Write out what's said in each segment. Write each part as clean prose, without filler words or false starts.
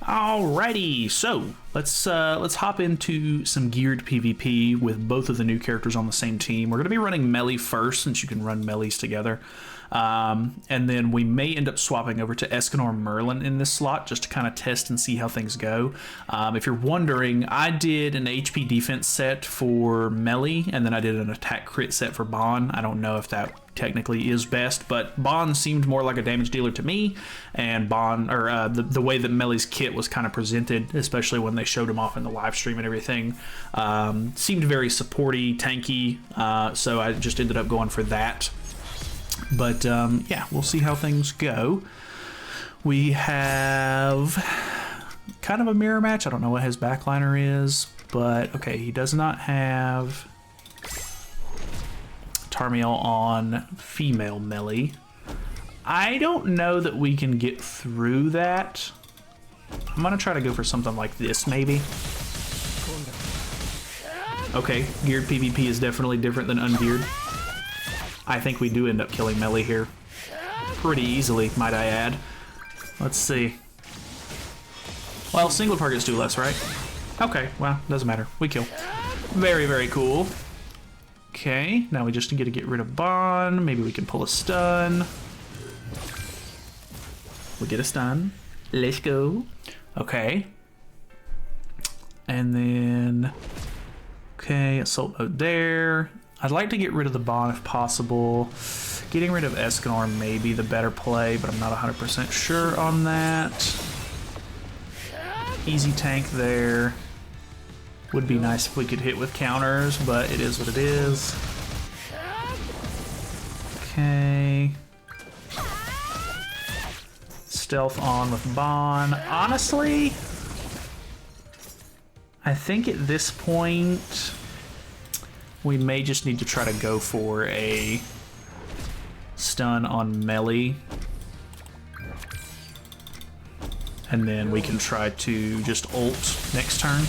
Alrighty, so let's hop into some geared PvP with both of the new characters on the same team. We're going to be running melee first, since you can run melees together. And then we may end up swapping over to Escanor Merlin in this slot just to kind of test and see how things go. If you're wondering, I did an HP defense set for melee, and then I did an attack crit set for Bon. I don't know if that technically is best, but Bon seemed more like a damage dealer to me, and Bon, or the way that Melee's kit was kind of presented, especially when they showed him off in the live stream and everything, seemed very supporty, tanky, so I just ended up going for that. But yeah, we'll see how things go. We have kind of a mirror match. I don't know what his backliner is, but okay, he does not have Tarmiel on female melee. I don't know that we can get through that. I'm gonna try to go for something like this, maybe. Okay, geared PvP is definitely different than ungeared. I think we do end up killing melee here pretty easily, might I add. Let's see. Well, single targets do less, right? Okay, well, doesn't matter. We kill. Very, very cool. Okay, now we just need to get rid of Bon. Maybe we can pull a stun. We get a stun. Let's go. Okay. And then... okay, assault mode there. I'd like to get rid of the Bon if possible. Getting rid of Escanor may be the better play, but I'm not 100% sure on that. Easy tank there. Would be nice if we could hit with counters, but it is what it is. Okay. Stealth on with Bon. Honestly, I think at this point, we may just need to try to go for a stun on melee. And then we can try to just ult next turn.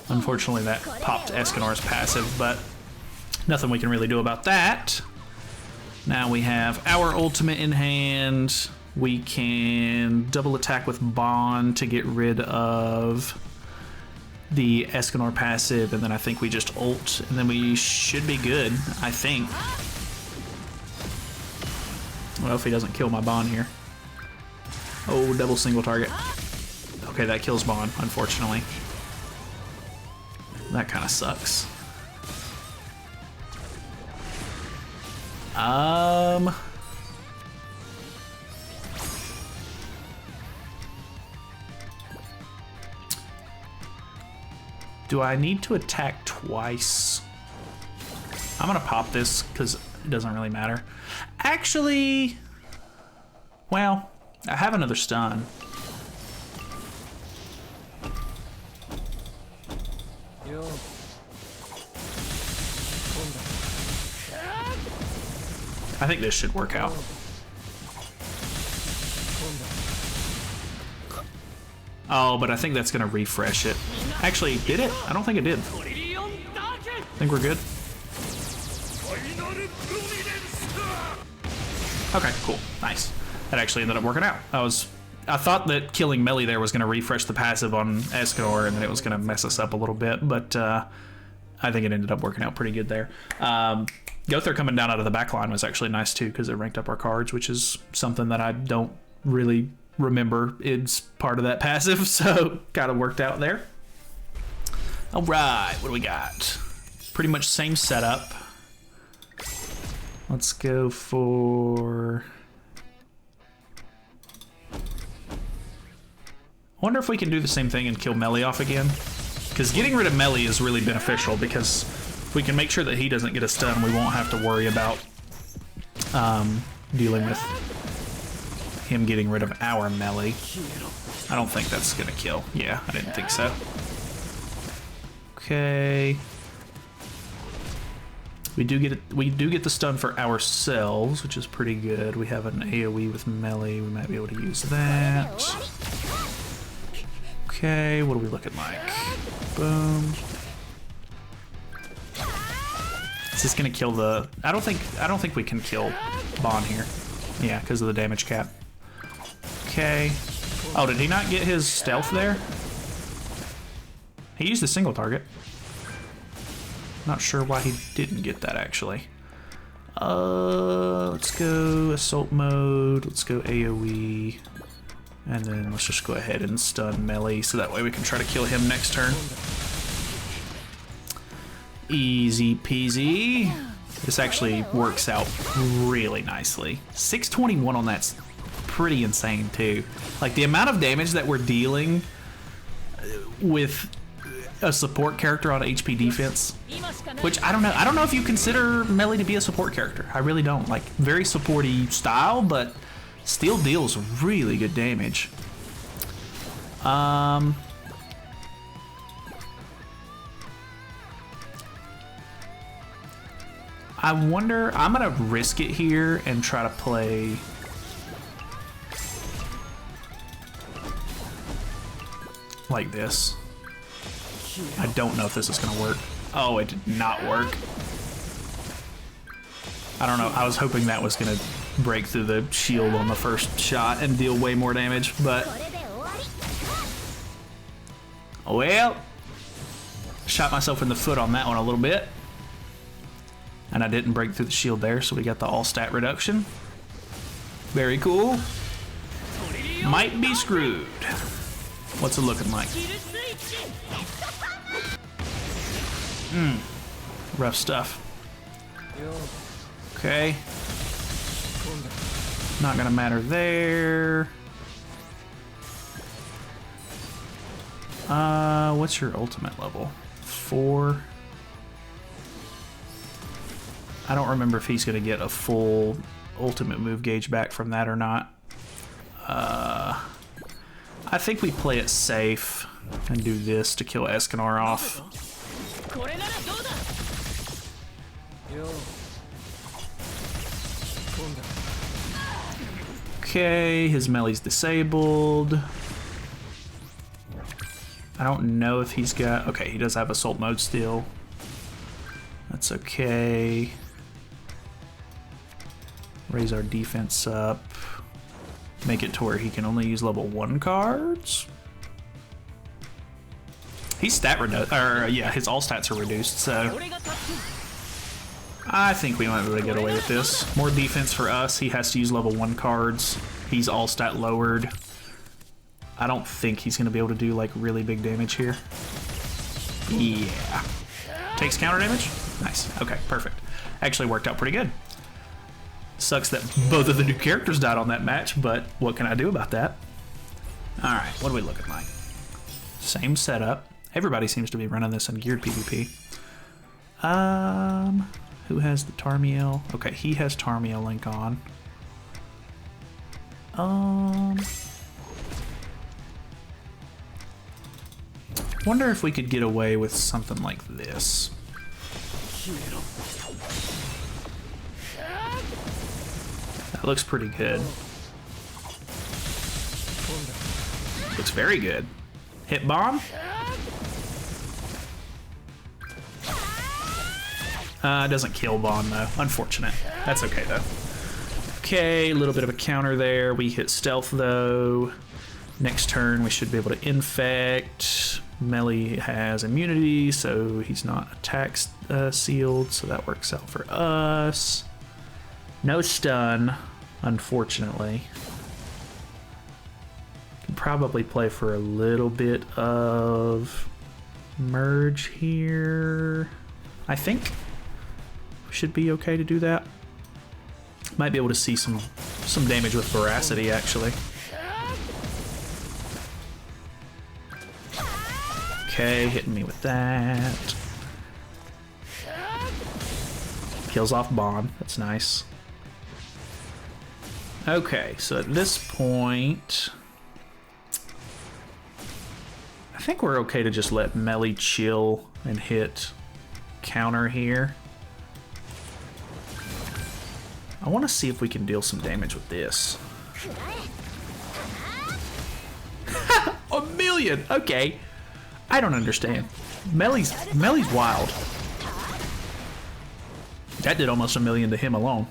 Unfortunately, that popped Escanor's passive, but nothing we can really do about that. Now we have our ultimate in hand. We can double attack with Bon to get rid of the Escanor passive, and then I think we just ult, and then we should be good, I think. Well, if he doesn't kill my Bon here. Oh, double single target. Okay, that kills Bon, unfortunately. That kind of sucks. Do I need to attack twice? I'm gonna pop this because it doesn't really matter. Actually, well, I have another stun. I think this should work out. Oh, but I think that's gonna refresh it. Actually, did it? I don't think it did. I think we're good. Okay, cool, nice. That actually ended up working out. I thought that killing melee there was gonna refresh the passive on Escanor and then it was gonna mess us up a little bit, but I think it ended up working out pretty good there. Gother coming down out of the back line was actually nice too, because it ranked up our cards, which is something that I don't really remember it's part of that passive, so kind of worked out there. All right, what do we got? Pretty much same setup. Let's go for... I wonder if we can do the same thing and kill melee off again, because getting rid of melee is really beneficial, because if we can make sure that he doesn't get a stun, we won't have to worry about dealing with him getting rid of our melee. I don't think that's gonna kill. Yeah, I didn't think so. Okay. We do get the stun for ourselves, which is pretty good. We have an AoE with melee. We might be able to use that. Okay, what are we looking like? Boom. Is this gonna kill the... I don't think we can kill Bon here. Yeah, because of the damage cap. Okay. Oh, did he not get his stealth there? He used a single target. Not sure why he didn't get that, actually. Let's go assault mode. Let's go AoE. And then let's just go ahead and stun melee so that way we can try to kill him next turn. Easy peasy. This actually works out really nicely. 621 on that's pretty insane too. Like the amount of damage that we're dealing with a support character on HP defense, which I don't know if you consider melee to be a support character. I really don't. Like very supporty style, but still deals really good damage. I wonder, I'm gonna risk it here and try to play like this. I don't know if this is gonna work. Oh, it did not work. I don't know, I was hoping that was gonna break through the shield on the first shot and deal way more damage, but well, shot myself in the foot on that one a little bit. And I didn't break through the shield there, so we got the all stat reduction. Very cool. Might be screwed. What's it looking like? Rough stuff. Okay. Not gonna matter there. What's your ultimate level? 4. I don't remember if he's gonna get a full ultimate move gauge back from that or not. I think we play it safe and do this to kill Escanor off. Okay, his melee's disabled. I don't know if he's got... Okay, he does have assault mode still. That's okay. Raise our defense up. Make it to where he can only use level 1 cards. He's stat reduced, or yeah, his all stats are reduced, so I think we might be able to get away with this. More defense for us. He has to use level 1 cards. He's all stat lowered. I don't think he's gonna be able to do like really big damage here. Yeah. Takes counter damage? Nice. Okay, perfect. Actually worked out pretty good. Sucks that both of the new characters died on that match, but what can I do about that? Alright, what are we looking like? Same setup. Everybody seems to be running this in geared PvP. Who has the Tarmiel? Okay, he has Tarmiel link on. Wonder if we could get away with something like this. That looks pretty good. Looks very good. Hit bomb? Doesn't kill Bond though. Unfortunate. That's okay though. Okay, a little bit of a counter there. We hit stealth though. Next turn we should be able to infect. Melee has immunity, so he's not attack sealed, so that works out for us. No stun, unfortunately. Can probably play for a little bit of merge here. I think we should be okay to do that. Might be able to see some damage with veracity actually. Okay, hitting me with that. Kills off Bond. That's nice. Okay, so at this point, I think we're okay to just let melee chill and hit counter here. I want to see if we can deal some damage with this. A million! Okay. I don't understand. Melee's wild. That did almost a million to him alone.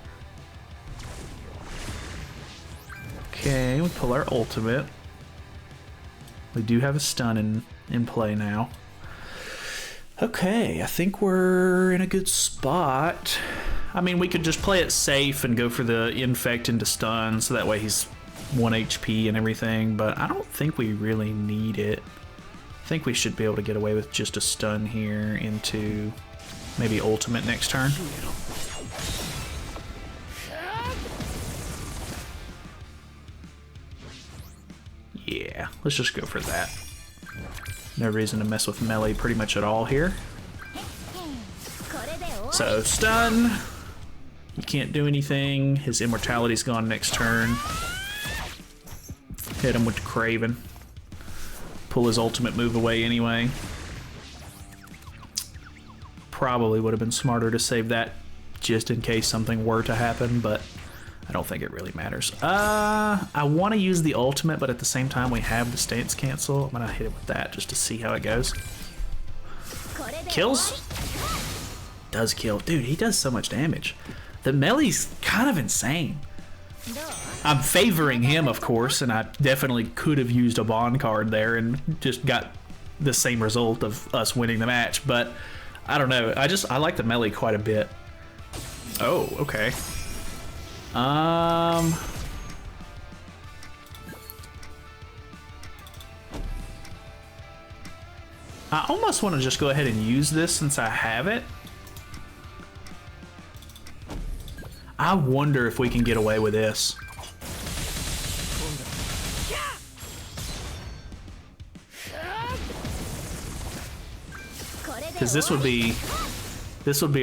Okay, we pull our ultimate. We do have a stun in play now. Okay, I think we're in a good spot. I mean, we could just play it safe and go for the infect into stun, so that way he's 1 HP and everything, but I don't think we really need it. I think we should be able to get away with just a stun here into maybe ultimate next turn. Yeah, let's just go for that. No reason to mess with melee pretty much at all here. So, stun. He can't do anything. His immortality's gone next turn. Hit him with Craven. Pull his ultimate move away anyway. Probably would have been smarter to save that just in case something were to happen, but I don't think it really matters. I want to use the ultimate, but at the same time we have the stance cancel. I'm gonna hit it with that just to see how it goes. Kills? Does kill. Dude, he does so much damage. The melee's kind of insane. I'm favoring him, of course, and I definitely could have used a Bond card there and just got the same result of us winning the match, but I don't know. I like the melee quite a bit. Oh, okay. I almost want to just go ahead and use this since I have it. I wonder if we can get away with this. Because this would be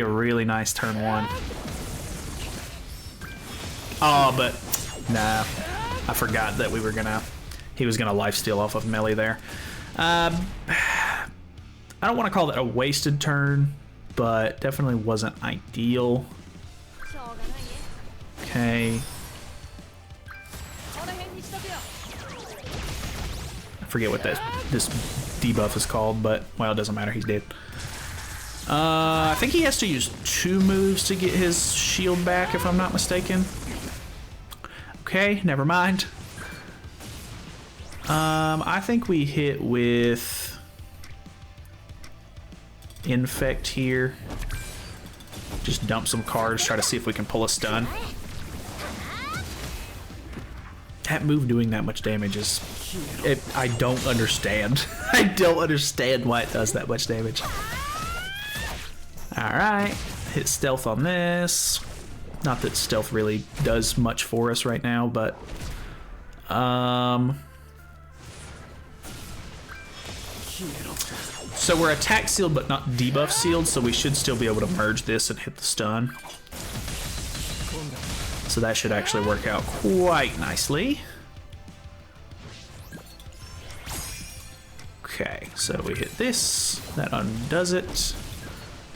a really nice turn one. Oh, but nah, I forgot that he was gonna lifesteal off of melee there. I don't want to call that a wasted turn, but definitely wasn't ideal. Okay. I forget what this debuff is called, but well, it doesn't matter. He's dead. I think he has to use 2 moves to get his shield back, if I'm not mistaken. Okay, never mind. I think we hit with infect here. Just dump some cards, try to see if we can pull a stun. That move doing that much damage is... I don't understand. I don't understand why it does that much damage. Alright, hit stealth on this. Not that stealth really does much for us right now, but... So we're attack sealed but not debuff sealed, so we should still be able to merge this and hit the stun. So that should actually work out quite nicely. Okay, so we hit this, that undoes it.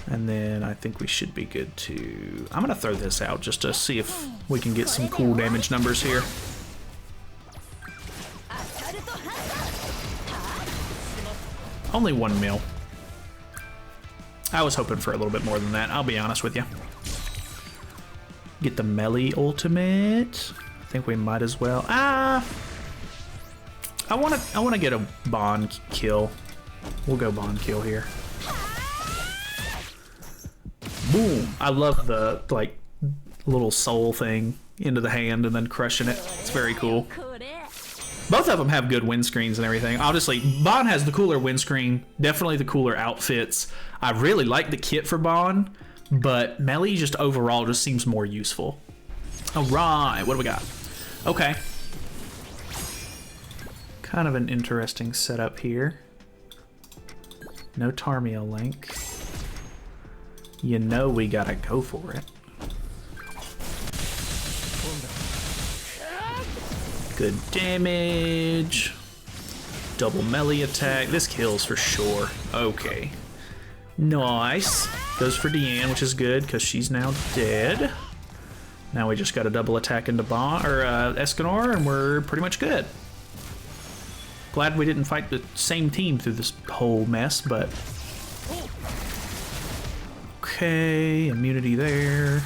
And then I think we should be good to... I'm gonna throw this out just to see if we can get some cool damage numbers here. Only 1 mil. I was hoping for a little bit more than that, I'll be honest with you. Get the melee ultimate. I think we might as well. I wanna get a Bond kill. We'll go Bond kill here. Boom! I love the like little soul thing into the hand and then crushing it. It's very cool. Both of them have good windscreens and everything. Obviously, Bond has the cooler windscreen, definitely the cooler outfits. I really like the kit for Bond, but melee just overall just seems more useful. Alright, what do we got? Okay. Kind of an interesting setup here. No Tarmiel link. You know we gotta go for it. Good damage. Double melee attack. This kills for sure. Okay. Nice. Goes for Deanne, which is good because she's now dead. Now we just got a double attack into Escanor, and we're pretty much good. Glad we didn't fight the same team through this whole mess, but... Okay, immunity there.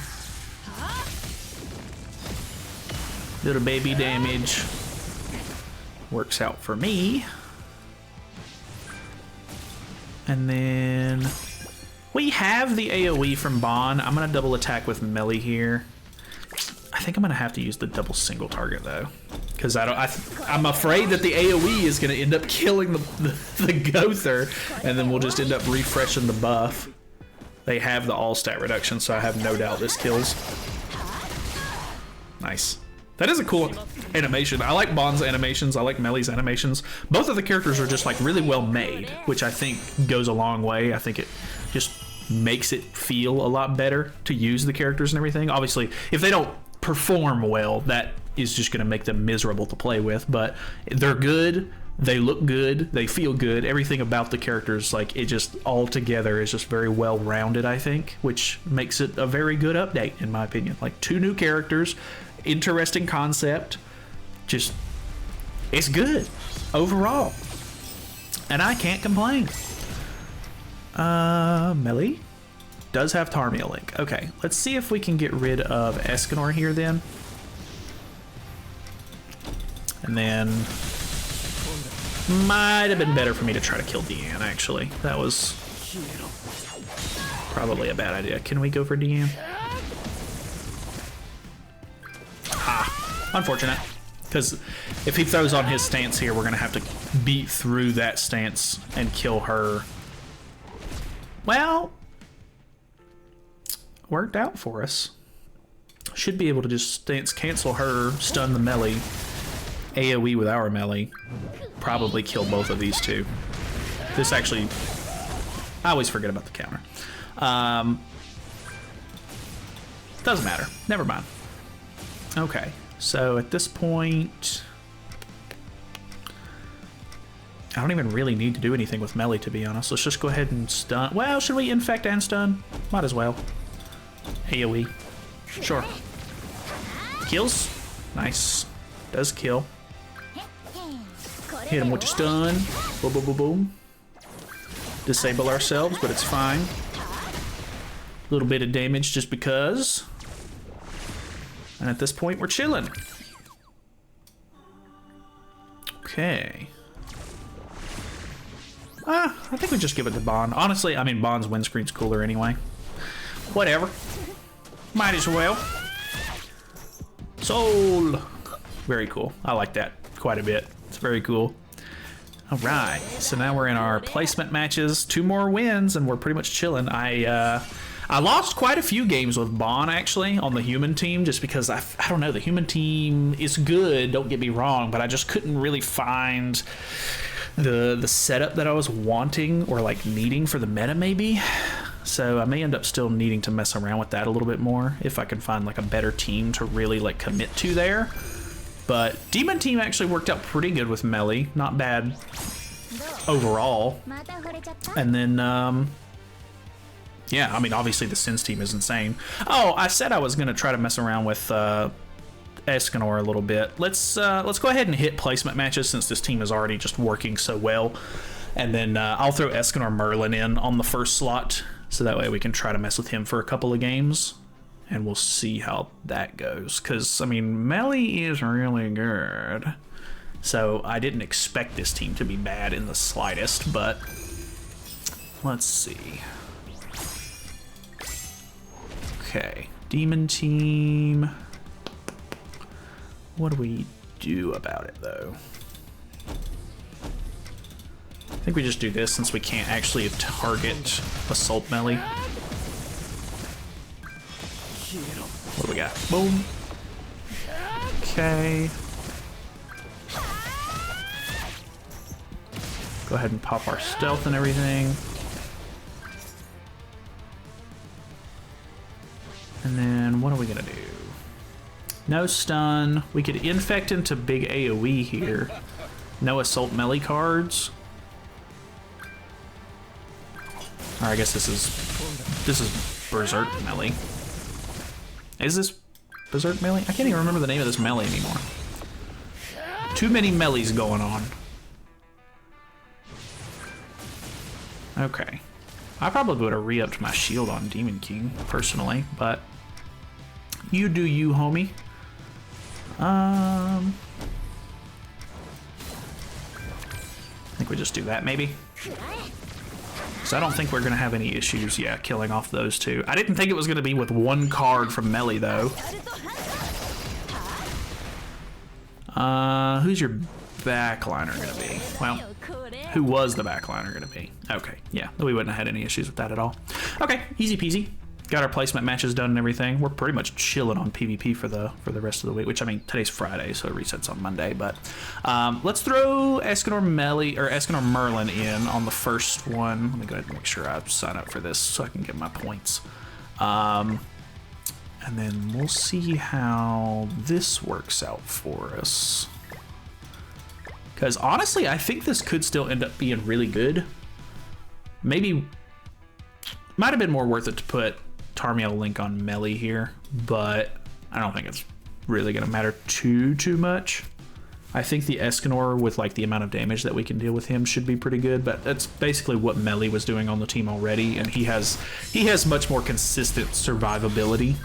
Little baby damage. Works out for me. And then we have the AoE from Bon. I'm gonna double attack with Melly here. I think I'm gonna have to use the double single target though, because I'm afraid that the AoE is gonna end up killing the Gother, and then we'll just end up refreshing the buff. They have the all stat reduction, so I have no doubt this kills. Nice. That is a cool animation. I like Bon's animations. I like Melly's animations. Both of the characters are just like really well made, which I think goes a long way. I think it just makes it feel a lot better to use the characters and everything. Obviously, if they don't perform well, that is just going to make them miserable to play with, but they're good. They look good. They feel good. Everything about the characters, like it just all together is just very well rounded, I think, which makes it a very good update in my opinion. Like 2 new characters, interesting concept, just it's good overall, and I can't complain. Melly does have Tarmia Link. Okay, let's see if we can get rid of Escanor here then, and then might have been better for me to try to kill Deanne. Actually, that was probably a bad idea. Can we go for Deanne? Unfortunate, because if he throws on his stance here, we're gonna have to beat through that stance and kill her. Well, worked out for us. Should be able to just stance cancel her, stun the Melly, AoE with our Melly, probably kill both of these two. This actually, I always forget about the counter. Doesn't matter, never mind. Okay. So at this point, I don't even really need to do anything with Melly, to be honest. Let's just go ahead and stun. Well, should we infect and stun? Might as well. AoE. Sure. Kills. Nice. Does kill. Hit him with the stun. Boom, boom, boom, boom. Disable ourselves, but it's fine. A little bit of damage just because. And at this point, we're chilling. Okay. I think we just give it to Bon. Honestly, I mean, Bon's windscreen's cooler anyway. Whatever. Might as well. Soul. Very cool. I like that quite a bit. It's very cool. All right. So now we're in our placement matches. 2 more wins, and we're pretty much chilling. I lost quite a few games with Bon, actually, on the human team, just because, I don't know, the human team is good, don't get me wrong, but I just couldn't really find the setup that I was wanting or, like, needing for the meta, maybe. So I may end up still needing to mess around with that a little bit more, if I can find, like, a better team to really, like, commit to there. But Demon Team actually worked out pretty good with Melly, not bad overall. And then, yeah, I mean, obviously the Sins team is insane. Oh, I said I was going to try to mess around with Escanor a little bit. Let's go ahead and hit placement matches since this team is already just working so well. And then I'll throw Escanor Merlin in on the first slot, so that way we can try to mess with him for a couple of games. And we'll see how that goes. Because, I mean, Melly is really good. So I didn't expect this team to be bad in the slightest, but let's see. Okay, Demon Team. What do we do about it, though? I think we just do this since we can't actually target Assault Melly. What do we got? Boom. Okay. Go ahead and pop our stealth and everything. And then what are we gonna do? No stun. We could infect into big AoE here. No assault melee cards. Or I guess this is Berserk melee. Is this Berserk melee? I can't even remember the name of this melee anymore. Too many melees going on. Okay. I probably would have re-upped my shield on Demon King, personally, but you do you, homie. I think we just do that maybe. So I don't think we're going to have any issues, yeah, killing off those two. I didn't think it was going to be with one card from Melee, though. Who's your backliner going to be? Well, who was the backliner going to be? Okay, yeah, we wouldn't have had any issues with that at all. Okay, easy peasy. Got our placement matches done and everything. We're pretty much chilling on PvP for the rest of the week, which, I mean, today's Friday, so it resets on Monday. But let's throw Escanor Melee or Escanor Merlin in on the first one. Let me go ahead and make sure I sign up for this so I can get my points. And then we'll see how this works out for us. Because honestly, I think this could still end up being really good. Maybe might have been more worth it to put Tarmiel Link on Melee here, but I don't think it's really going to matter too much. I think the Escanor, with like the amount of damage that we can deal with him, should be pretty good, but that's basically what Melee was doing on the team already, and he has much more consistent survivability.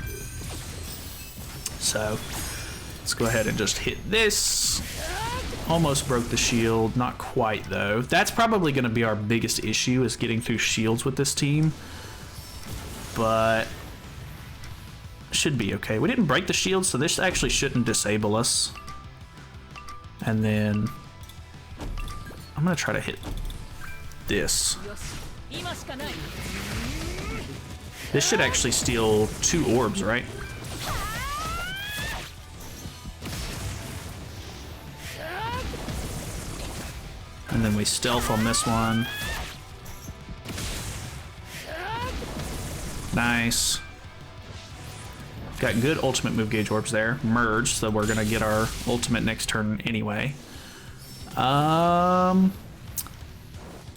So let's go ahead and just hit this. Almost broke the shield, not quite though. That's probably going to be our biggest issue, is getting through shields with this team. But should be okay. We didn't break the shield, so this actually shouldn't disable us. And then I'm gonna try to hit this. This should actually steal 2 orbs, right? And then we stealth on this one. Nice. Got good ultimate move gauge orbs there. Merge, so we're gonna get our ultimate next turn anyway.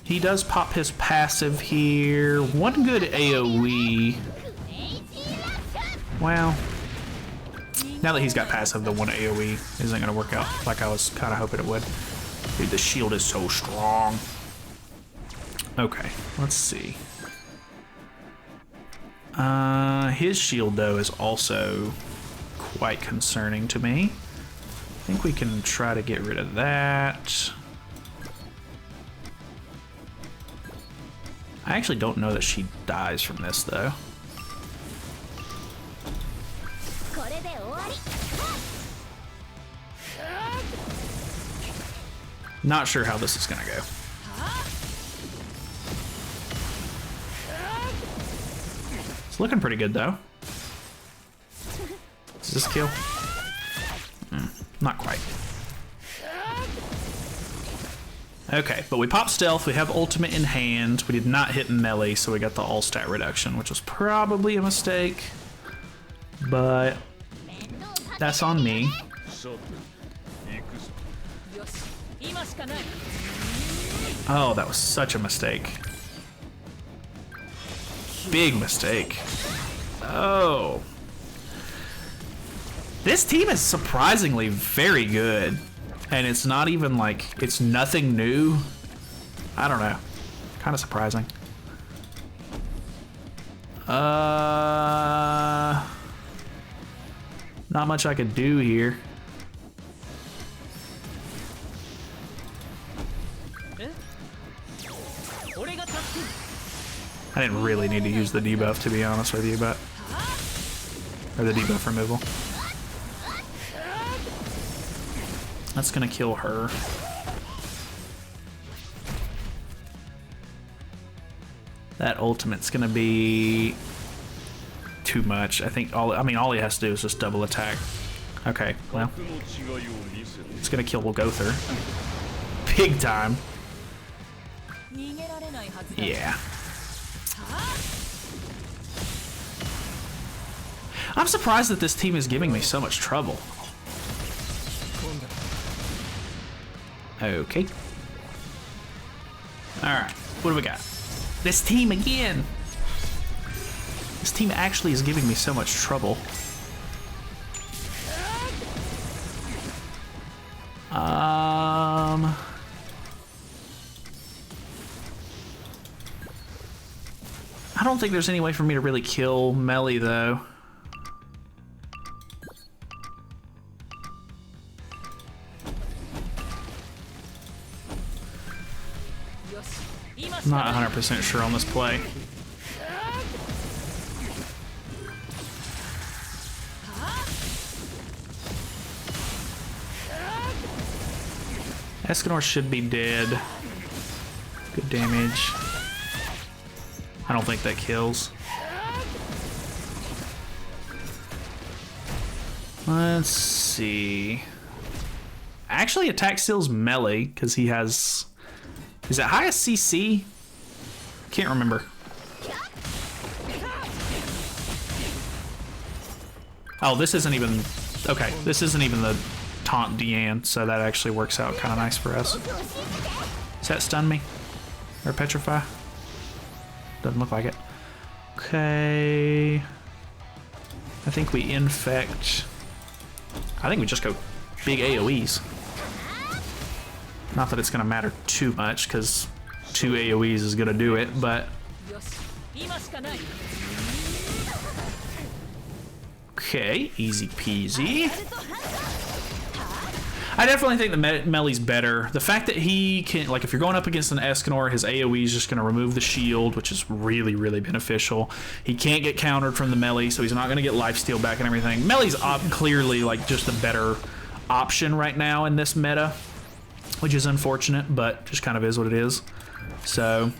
He does pop his passive here. One good AoE. Well, now that he's got passive, the one AoE isn't gonna work out like I was kind of hoping it would. Dude, the shield is so strong. Okay, let's see. His shield, though, is also quite concerning to me. I think we can try to get rid of that. I actually don't know that she dies from this, though. Not sure how this is gonna go. It's looking pretty good, though. Does this kill? Not quite. Okay, but we popped stealth, we have ultimate in hand, we did not hit melee, so we got the all stat reduction, which was probably a mistake, but that's on me. Oh, that was such a mistake. Big mistake. Oh. This team is surprisingly very good. And it's not even like, it's nothing new. I don't know. Kind of surprising. Not much I could do here. I didn't really need to use the debuff, to be honest with you, but... Or the debuff removal. That's gonna kill her. That ultimate's gonna be too much. I think all he has to do is just double attack. Okay, well. It's gonna kill Gother. Big time. Yeah. I'm surprised that this team is giving me so much trouble. Okay. Alright, what do we got? This team again! This team actually is giving me so much trouble. I don't think there's any way for me to really kill Melee, though. I'm not 100% sure on this play. Escanor should be dead. Good damage. I don't think that kills. Let's see. Actually, attack steals melee because he has. Is it highest CC? Can't remember. Oh, this isn't even. Okay, this isn't even the taunt Deanne, so that actually works out kind of nice for us. Does that stun me? Or petrify? Doesn't look like it. Okay. I think we infect. I think we just go big AoEs. Not that it's going to matter too much, because 2 AoEs is going to do it, but... Okay, easy peasy. I definitely think the Melee's better. The fact that he can, like, if you're going up against an Escanor, his AoE is just going to remove the shield, which is really, really beneficial. He can't get countered from the Melee, so he's not going to get lifesteal back and everything. Melee's clearly, like, just a better option right now in this meta, which is unfortunate, but just kind of is what it is. So,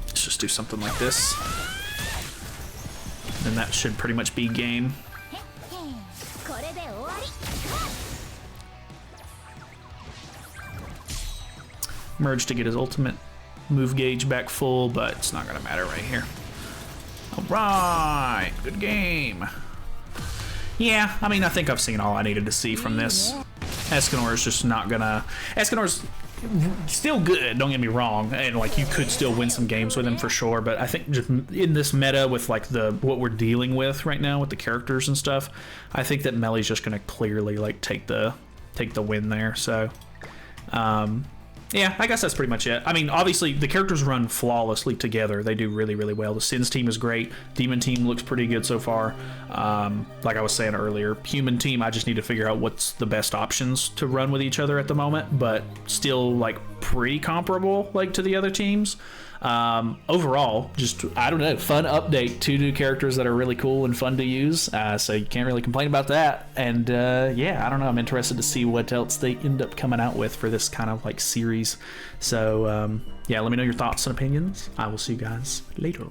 let's just do something like this. And that should pretty much be game. Merge to get his ultimate move gauge back full, but it's not gonna matter right here. All right, good game. Yeah, I mean, I think I've seen all I needed to see from this. Escanor is just not gonna... Escanor's still good, don't get me wrong, and like you could still win some games with him for sure, but I think just in this meta with like what we're dealing with right now with the characters and stuff, I think that Melee's just gonna clearly like take the win there. So yeah, I guess that's pretty much it. I mean, obviously, the characters run flawlessly together. They do really, really well. The Sins team is great. Demon team looks pretty good so far. Like I was saying earlier, Human team, I just need to figure out what's the best options to run with each other at the moment, but still, like, pretty comparable, like, to the other teams. Overall, just, I don't know, fun update. 2 new characters that are really cool and fun to use, so you can't really complain about that. And yeah, I don't know, I'm interested to see what else they end up coming out with for this kind of like series. So yeah, let me know your thoughts and opinions. I will see you guys later.